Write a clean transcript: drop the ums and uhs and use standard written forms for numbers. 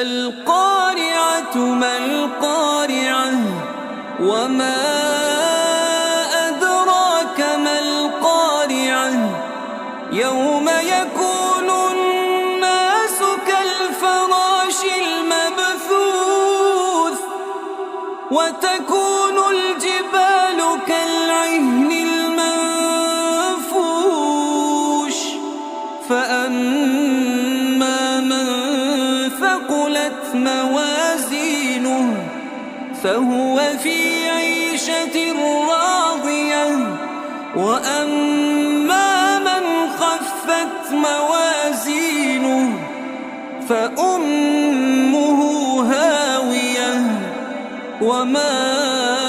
القارعة ما القارعة وما أدراك ما القارعة يوم يكون الناس كالفراش المبثوث وتكون الجبال كالعهن المنفوش فأما من ثقلت موازينه فهو في عيشة راضية وأما من خفت موازينه فأمه هاوية وما